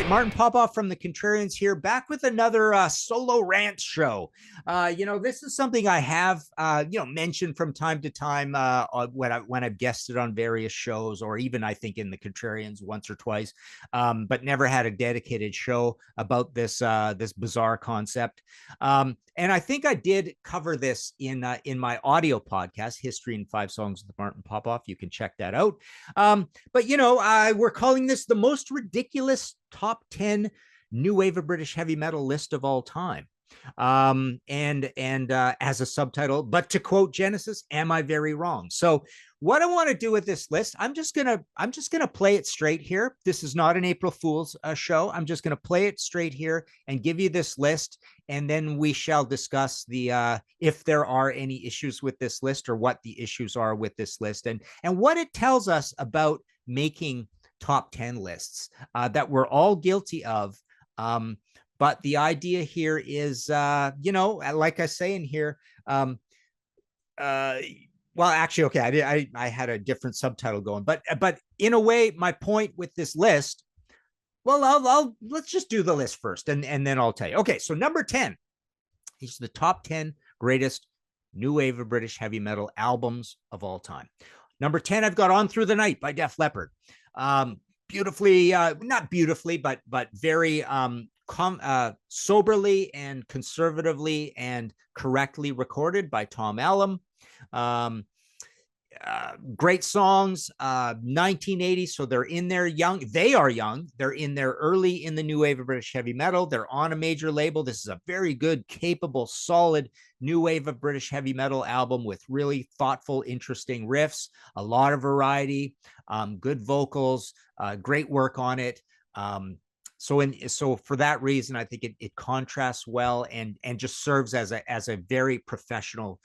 right, Martin Popoff from the Contrarians here, back with another solo rant show. This is something I have, mentioned from time to time when I've guested on various shows, or even I think in the Contrarians once or twice, but never had a dedicated show about this bizarre concept. And I think I did cover this in my audio podcast, History in 5 Songs with Martin Popoff. You can check that out. We're calling this the most ridiculous top 10 new wave of British heavy metal list of all time. And as a subtitle, but to quote Genesis, am I very wrong? So what I want to do with this list, I'm just gonna play it straight here. This is not an April Fool's show. I'm just gonna play it straight here and give you this list, and then we shall discuss the if there are any issues with this list, or what the issues are with this list, and what it tells us about making top 10 lists that we're all guilty of. But the idea here is, like I say in here, well, actually, okay, I had a different subtitle going, but in a way, my point with this list, well, let's just do the list first, and then I'll tell you. Okay, so number 10 is the top 10 greatest new wave of British heavy metal albums of all time. Number 10, I've got On Through the Night by Def Leppard. Beautifully, not beautifully, but very soberly and conservatively and correctly recorded by Tom Allom. Great songs, 1980, so they're in there young. They are young. They're in there early in the new wave of British heavy metal. They're on a major label. This is a very good, capable, solid new wave of British heavy metal album with really thoughtful, interesting riffs, a lot of variety, good vocals, great work on it. So for that reason, I think it contrasts well and just serves as a very professional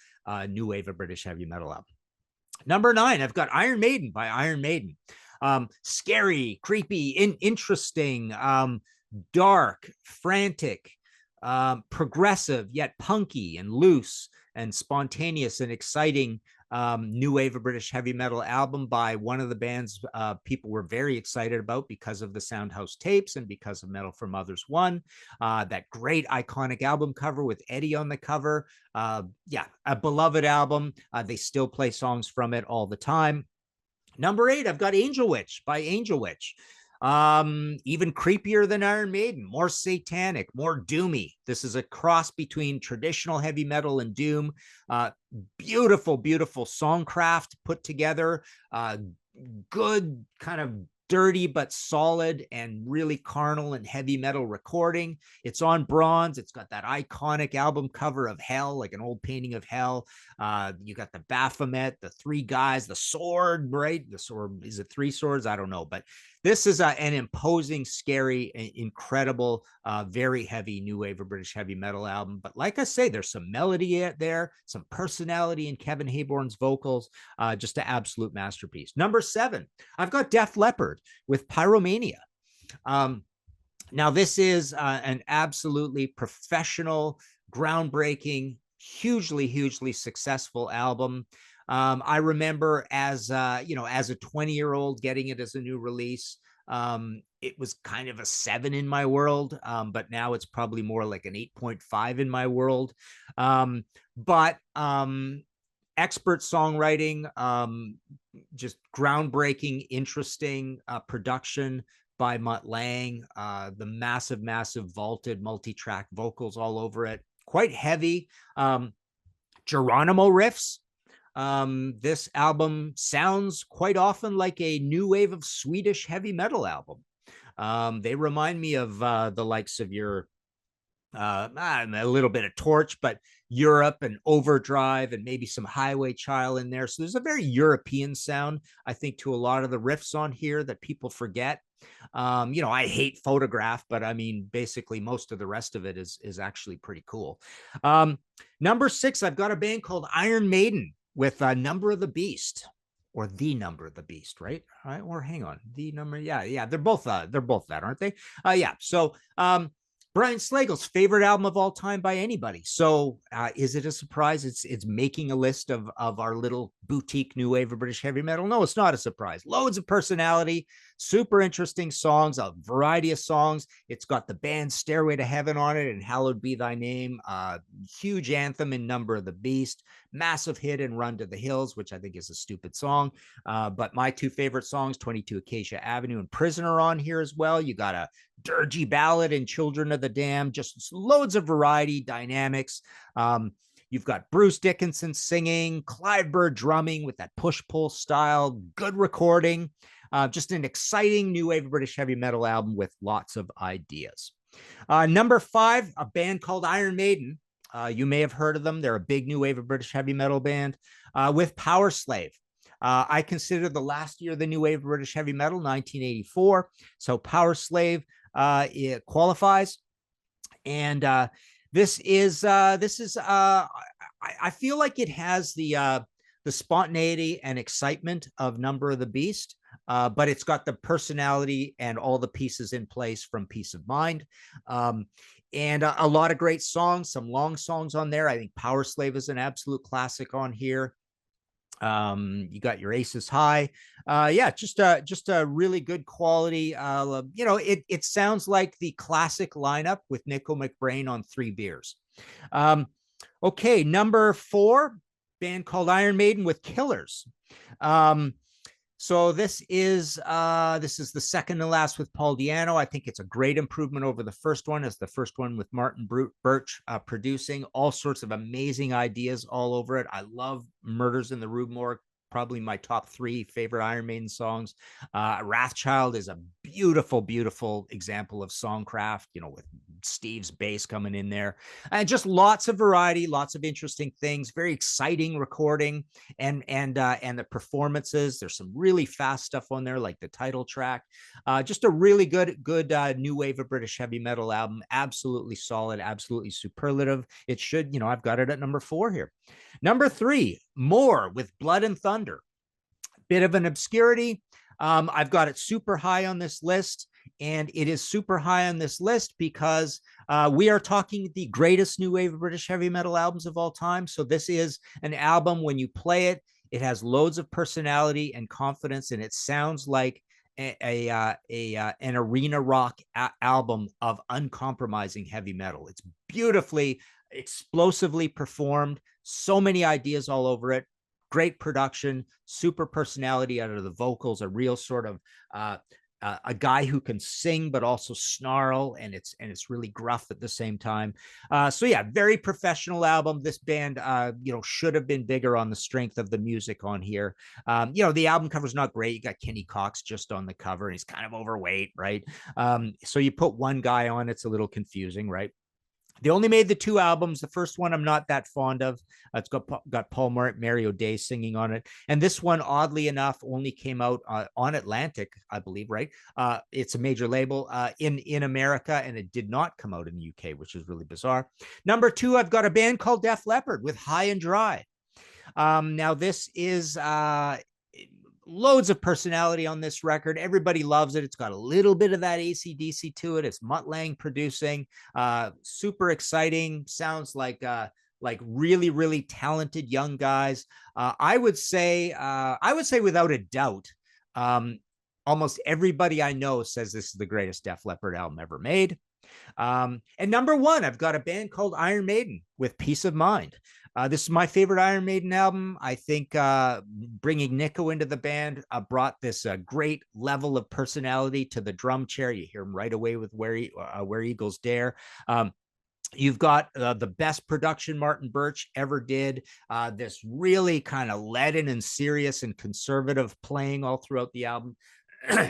new wave of British heavy metal album. Number 9, I've got Iron Maiden by Iron Maiden. Scary, creepy, interesting, dark, frantic, progressive, yet punky and loose and spontaneous and exciting new wave of British heavy metal album by one of the bands people were very excited about because of the Soundhouse tapes and because of Metal from Others 1. That great iconic album cover with Eddie on the cover. A beloved album. They still play songs from it all the time. Number 8, I've got Angel Witch by Angel Witch. Even creepier than Iron Maiden, more satanic, more doomy. This is a cross between traditional heavy metal and doom. Beautiful songcraft put together. Good kind of dirty but solid and really carnal and heavy metal recording. It's on bronze. It's got that iconic album cover of hell, like an old painting of hell. You got the Baphomet, the 3 guys, the sword, right? The sword, is it 3 swords? I don't know, but this is an imposing, scary, incredible, very heavy new wave of British heavy metal album. But like I say, there's some melody there, some personality in Kevin Hayborn's vocals, just an absolute masterpiece. Number 7, I've got Def Leppard with Pyromania. Now, this is an absolutely professional, groundbreaking, hugely successful album. I remember as a 20-year-old getting it as a new release. It was kind of a 7 in my world, but now it's probably more like an 8.5 in my world. But expert songwriting, just groundbreaking, interesting production by Mutt Lange, the massive vaulted multi-track vocals all over it, quite heavy. Geronimo riffs. This album sounds quite often like a new wave of Swedish heavy metal album. They remind me of the likes of your a little bit of Torch, but Europe and Overdrive and maybe some Highway Child in there. So there's a very European sound, I think, to a lot of the riffs on here that people forget. I hate Photograph, but I mean, basically most of the rest of it is actually pretty cool. Number 6, I've got a band called Iron Maiden with Number of the Beast, or The Number of the Beast, right? All right, or hang on, The Number, yeah, they're both that, aren't they? So Brian Slagel's favorite album of all time by anybody. So is it a surprise it's making a list of our little boutique new wave of British heavy metal? No, it's not a surprise. Loads of personality, super interesting songs, a variety of songs. It's got the band Stairway to Heaven on it and Hallowed Be Thy Name. Huge anthem in Number of the Beast. Massive hit in Run to the Hills, which I think is a stupid song. But my two favorite songs, 22 Acacia Avenue and Prisoner, on here as well. You got a dirgy ballad in Children of the Damned, just loads of variety, dynamics. You've got Bruce Dickinson singing, Clive Bird drumming with that push-pull style, good recording, just an exciting new wave of British heavy metal album with lots of ideas. Number 5, a band called Iron Maiden. You may have heard of them. They're a big new wave of British heavy metal band with Power Slave. I consider the last year of the new wave of British heavy metal, 1984. So Power Slave it qualifies, and this is I feel like it has the spontaneity and excitement of Number of the Beast, but it's got the personality and all the pieces in place from Peace of Mind. And a lot of great songs, some long songs on there. I think Power Slave is an absolute classic on here. You got your Aces High. Yeah, just a really good quality. It sounds like the classic lineup with Nico McBrain on 3 Beers. Okay, number 4, band called Iron Maiden with Killers. So this is the second to last with Paul Di'Anno. I think it's a great improvement over the first one. It's the first one with Martin Birch producing, all sorts of amazing ideas all over it. I love Murders in the Rue Morgue, probably my top 3 favorite Iron Maiden songs. Wrathchild is a beautiful, beautiful example of songcraft, with Steve's bass coming in there, and just lots of variety, lots of interesting things, very exciting recording, and the performances. There's some really fast stuff on there, like the title track. Just a really good new wave of British heavy metal album. Absolutely solid, absolutely superlative. It should, I've got it at number 4 here. Number 3, More with Blood and Thunder. Bit of an obscurity. I've got it super high on this list, and it is super high on this list because we are talking the greatest new wave of British heavy metal albums of all time. So this is an album, when you play it, it has loads of personality and confidence, and it sounds like an arena rock album of uncompromising heavy metal. It's beautifully, explosively performed, so many ideas all over it. Great production, super personality out of the vocals, a real sort of a guy who can sing but also snarl, and it's really gruff at the same time. So yeah, very professional album. This band should have been bigger on the strength of the music on here. The album cover's not great. You got Kenny Cox just on the cover, and he's kind of overweight, right? So you put one guy on, it's a little confusing, right? They only made the 2 albums. The first one I'm not that fond of. It's got Paul Mary O'Day singing on it. And this one, oddly enough, only came out on Atlantic, I believe, right? It's a major label in America, and it did not come out in the UK, which is really bizarre. Number 2, I've got a band called Def Leppard with High and Dry. Now, this is loads of personality on this record. Everybody loves it. It's got a little bit of that AC/DC to it. It's Mutt Lange producing. Super exciting. Sounds like really, really talented young guys. I would say without a doubt, almost everybody I know says this is the greatest Def Leppard album ever made. And number 1, I've got a band called Iron Maiden with Peace of Mind. This is my favorite Iron Maiden album. I think bringing Nico into the band brought this great level of personality to the drum chair. You hear him right away with Where Eagles Dare. You've got the best production Martin Birch ever did. This really kind of leaden and serious and conservative playing all throughout the album.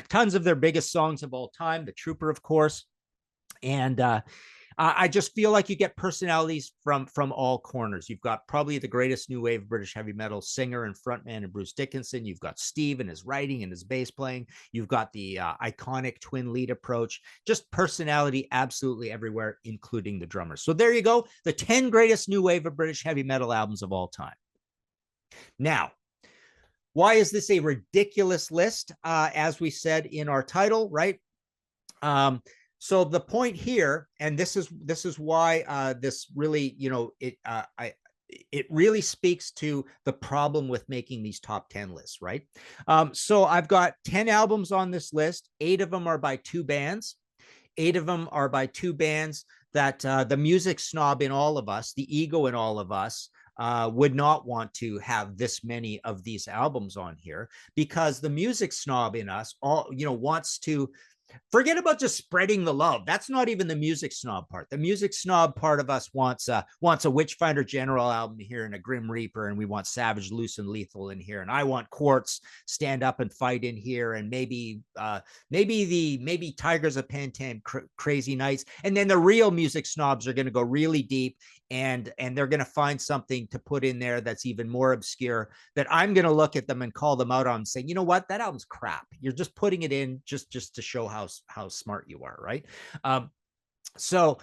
Tons of their biggest songs of all time, The Trooper, of course. And I just feel like you get personalities from all corners. You've got probably the greatest new wave British heavy metal singer and frontman in Bruce Dickinson. You've got Steve and his writing and his bass playing. You've got the iconic twin lead approach. Just personality absolutely everywhere, including the drummers. So there you go. The 10 greatest new wave of British heavy metal albums of all time. Now, why is this a ridiculous list? As we said in our title, right? so the point here, and this is why this really, you know, it really speaks to the problem with making these top 10 lists, right? So I've got 10 albums on this list. 8 of them are by 2 bands. 8 of them are by 2 bands that the music snob in all of us, the ego in all of us, would not want to have this many of these albums on here, because the music snob in us all, you know, wants to forget about just spreading the love. That's not even the music snob part. The music snob part of us wants a Witchfinder General album here and a Grim Reaper, and we want Savage, Loose, and Lethal in here, and I want Quartz, Stand Up and Fight in here, and maybe Tigers of Pantane, Crazy Nights. And then the real music snobs are going to go really deep, and they're going to find something to put in there that's even more obscure, that I'm going to look at them and call them out on and say, you know what, that album's crap. You're just putting it in just to show how smart you are, right? So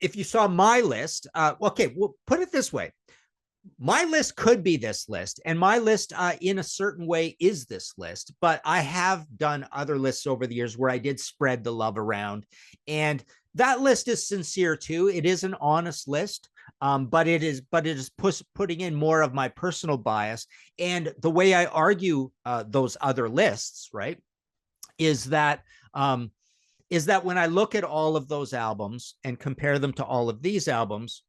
if you saw my list, okay, we'll put it this way. My list could be this list, and my list in a certain way is this list, but I have done other lists over the years where I did spread the love around, and that list is sincere too. It is an honest list, but it is putting in more of my personal bias. And the way I argue those other lists, right, is that when I look at all of those albums and compare them to all of these albums,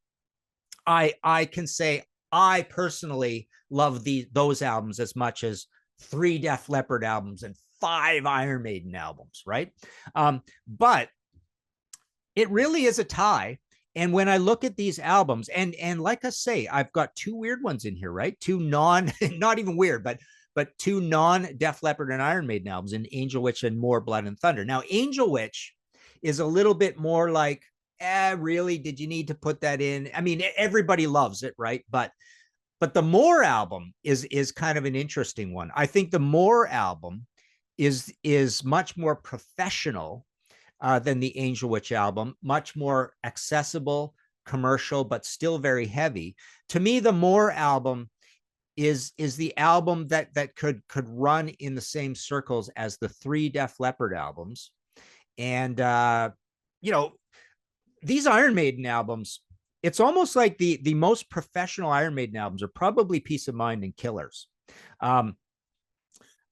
I can say I personally love those albums as much as 3 Def Leppard albums and 5 Iron Maiden albums, right? But it really is a tie. And when I look at these albums, and like I say, I've got 2 weird ones in here, right? 2 not even weird, but 2 non-Def Leppard and Iron Maiden albums, in Angel Witch and More Blood and Thunder. Now, Angel Witch is a little bit more like, really, did you need to put that in? I mean, everybody loves it, right? But the More album is kind of an interesting one. I think the More album is much more professional than the Angel Witch album, much more accessible, commercial, but still very heavy. To me, the More album is the album that could run in the same circles as the 3 Def Leppard albums. And you know, these Iron Maiden albums, it's almost like the most professional Iron Maiden albums are probably Peace of Mind and Killers.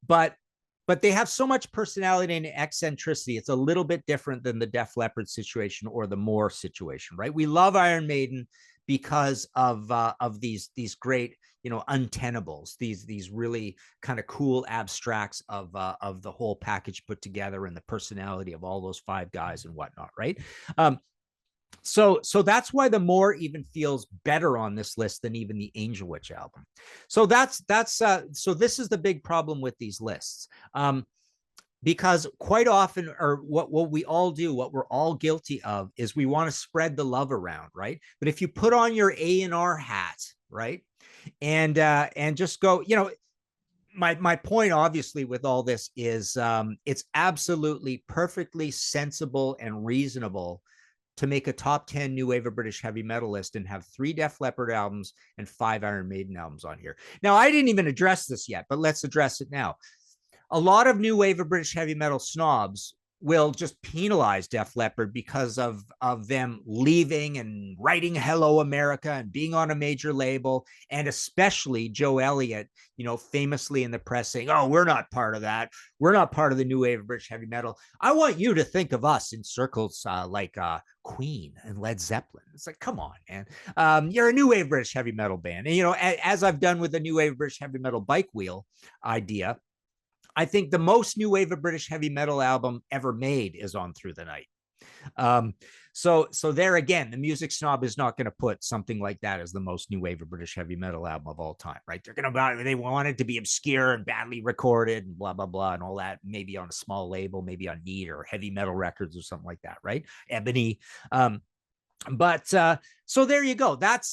But they have so much personality and eccentricity. It's a little bit different than the Def Leppard situation or the More situation, right? We love Iron Maiden because of these great, you know, untenables, these really kind of cool abstracts of the whole package put together, and the personality of all those 5 guys and whatnot, right? So that's why the More even feels better on this list than even the Angel Witch album. So so this is the big problem with these lists. Because quite often, or what we all do, what we're all guilty of, is we want to spread the love around, right? But if you put on your A&R hat, right, and just go, you know, my point obviously with all this is it's absolutely perfectly sensible and reasonable to make a top 10 new wave of British heavy metal list and have 3 Def Leppard albums and 5 Iron Maiden albums on here. Now, I didn't even address this yet, but let's address it now. A lot of new wave of British heavy metal snobs will just penalize Def Leppard because of them leaving and writing Hello America and being on a major label, and especially Joe Elliott, you know, famously in the press saying, "Oh, we're not part of that. We're not part of the new wave of British heavy metal." I want you to think of us in circles like Queen and Led Zeppelin. It's like, come on, man. You're a new wave British heavy metal band, and you know, as I've done with the new wave British heavy metal bike wheel idea, I think the most new wave of British heavy metal album ever made is on Through the Night. So there again, the music snob is not going to put something like that as the most new wave of British heavy metal album of all time, right? They want it to be obscure and badly recorded and blah, blah, blah, and all that, maybe on a small label, maybe on Need or Heavy Metal Records or something like that, right? Ebony. But so there you go. That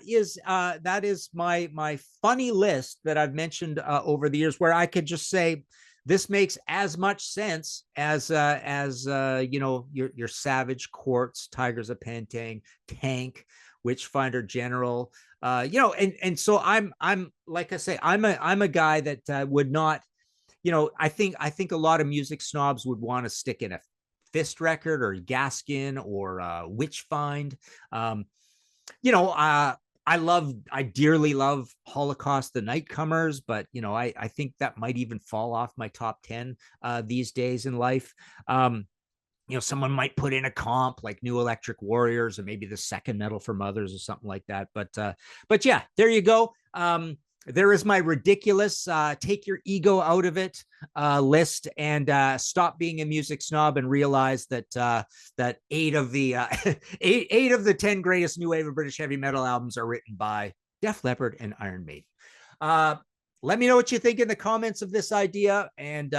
is my funny list that I've mentioned over the years, where I could just say this makes as much sense as you know, your Savage, Quartz, Tigers of Pantang, Tank, Witchfinder General, you know, and so I'm like I say, I'm a guy that would not, you know, I think a lot of music snobs would want to stick in a Fist record or Gaskin or Witchfind. You know, I dearly love Holocaust, the Nightcomers, but you know, I think that might even fall off my top 10 these days in life. You know, someone might put in a comp like New Electric Warriors or maybe the Second Metal for Mothers or something like that. But yeah, there you go. There is my ridiculous take your ego out of it list, and stop being a music snob and realize that that eight of the 10 greatest new wave of British heavy metal albums are written by Def Leppard and Iron Maiden. Let me know what you think in the comments of this idea, and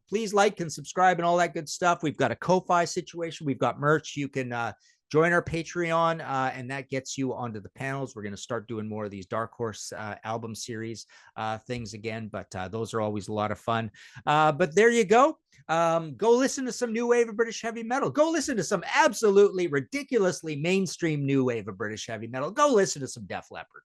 please like and subscribe and all that good stuff. We've got a Ko-Fi situation. We've got merch. You can join our Patreon, and that gets you onto the panels. We're going to start doing more of these Dark Horse album series things again, but those are always a lot of fun. But there you go. Go listen to some new wave of British heavy metal. Go listen to some absolutely ridiculously mainstream new wave of British heavy metal. Go listen to some Def Leppard.